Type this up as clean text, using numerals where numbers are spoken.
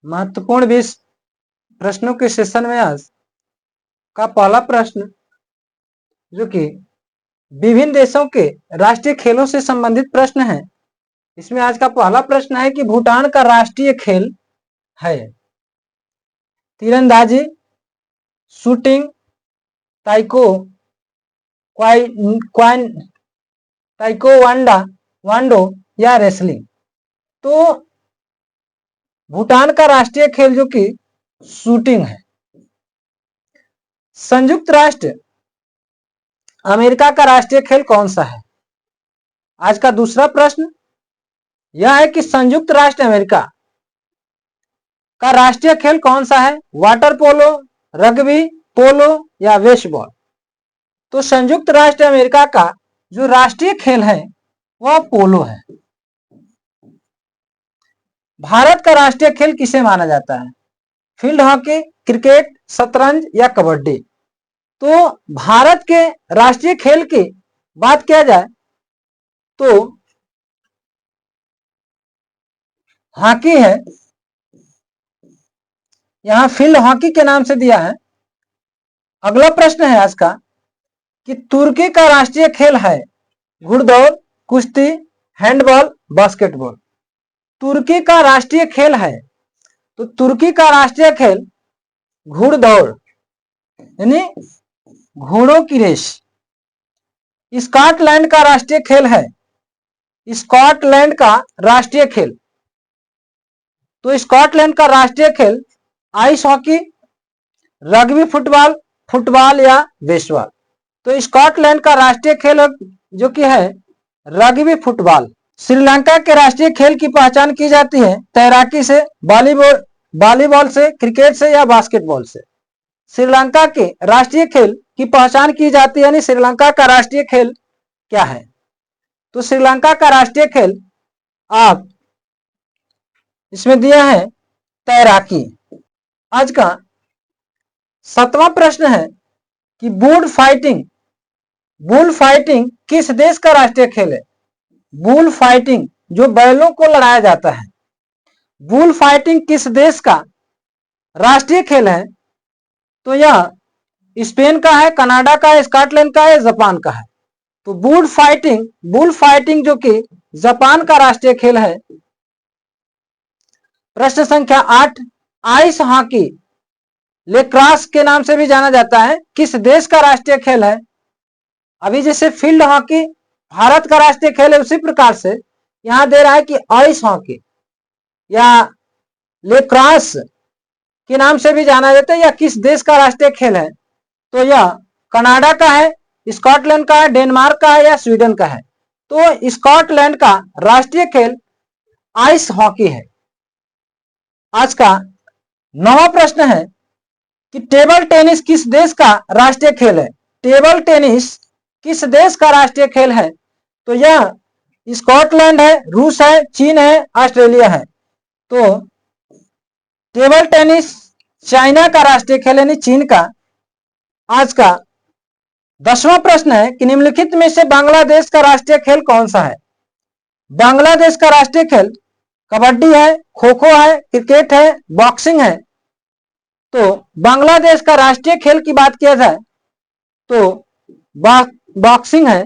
महत्वपूर्ण 20 प्रश्नों के सेशन में आज का पहला प्रश्न जो कि विभिन्न देशों के राष्ट्रीय खेलों से संबंधित प्रश्न है। इसमें आज का पहला प्रश्न है कि भूटान का राष्ट्रीय खेल है तीरंदाजी, शूटिंग, ताइक्वांडो या रेसलिंग। तो भूटान का राष्ट्रीय खेल जो कि शूटिंग है। संयुक्त राष्ट्र अमेरिका का राष्ट्रीय खेल कौन सा है? आज का दूसरा प्रश्न यह है कि संयुक्त राष्ट्र अमेरिका का राष्ट्रीय खेल कौन सा है? वाटर पोलो, रग्बी, पोलो या बेसबॉल। तो संयुक्त राष्ट्र अमेरिका का जो राष्ट्रीय खेल है वह पोलो है। भारत का राष्ट्रीय खेल किसे माना जाता है? फील्ड हॉकी, क्रिकेट, शतरंज या कबड्डी। तो भारत के राष्ट्रीय खेल की बात किया जाए तो हॉकी है, यहां फील्ड हॉकी के नाम से दिया है। अगला प्रश्न है आज का कि तुर्की का राष्ट्रीय खेल है घुड़दौड़, कुश्ती, हैंडबॉल, बास्केटबॉल। तुर्की का राष्ट्रीय खेल है, तो तुर्की का राष्ट्रीय खेल घुड़दौड़ यानी घोड़ों की रेस। स्कॉटलैंड का राष्ट्रीय खेल है, स्कॉटलैंड का राष्ट्रीय खेल, तो स्कॉटलैंड का राष्ट्रीय खेल आइस हॉकी, रग्बी, फुटबॉल या बेसबॉल। तो स्कॉटलैंड का राष्ट्रीय खेल जो कि है रग्बी फुटबॉल। श्रीलंका के राष्ट्रीय खेल की पहचान की जाती है तैराकी से, वॉलीबॉल से, क्रिकेट से या बास्केटबॉल से। श्रीलंका के राष्ट्रीय खेल की पहचान की जाती है, यानी श्रीलंका का राष्ट्रीय खेल क्या है? तो श्रीलंका का राष्ट्रीय खेल आप इसमें दिया है तैराकी। आज का 7वां प्रश्न है कि बुल फाइटिंग किस देश का राष्ट्रीय खेल है? बुल फाइटिंग जो बैलों को लड़ाया जाता है, बुल फाइटिंग किस देश का राष्ट्रीय खेल है? तो यह स्पेन का है, कनाडा का है, स्कॉटलैंड का है, जापान का है। तो बुल फाइटिंग जो कि जापान का राष्ट्रीय खेल है। प्रश्न संख्या 8, आइस हॉकी लेक्रास के नाम से भी जाना जाता है, किस देश का राष्ट्रीय खेल है? अभी जैसे फील्ड हॉकी भारत का राष्ट्रीय खेल है, उसी प्रकार से यहां दे रहा है कि आइस हॉकी या लेक्रास के नाम से भी जाना जाता है, या किस देश का राष्ट्रीय खेल है? तो यह कनाडा का है, स्कॉटलैंड का है, डेनमार्क का है या स्वीडन का है। तो स्कॉटलैंड का राष्ट्रीय खेल आइस हॉकी है। आज का 9वां प्रश्न है कि टेबल टेनिस किस देश का राष्ट्रीय खेल है? टेबल टेनिस किस देश का राष्ट्रीय खेल है? तो यह स्कॉटलैंड है, रूस है, चीन है, ऑस्ट्रेलिया है। तो टेबल टेनिस चाइना का राष्ट्रीय खेल यानी चीन का। आज का 10वां प्रश्न है कि निम्नलिखित में से बांग्लादेश का राष्ट्रीय खेल कौन सा है? बांग्लादेश का राष्ट्रीय खेल कबड्डी है, खो खो है, क्रिकेट है, बॉक्सिंग है। तो बांग्लादेश का राष्ट्रीय खेल की बात किया जाए तो बॉक्सिंग है।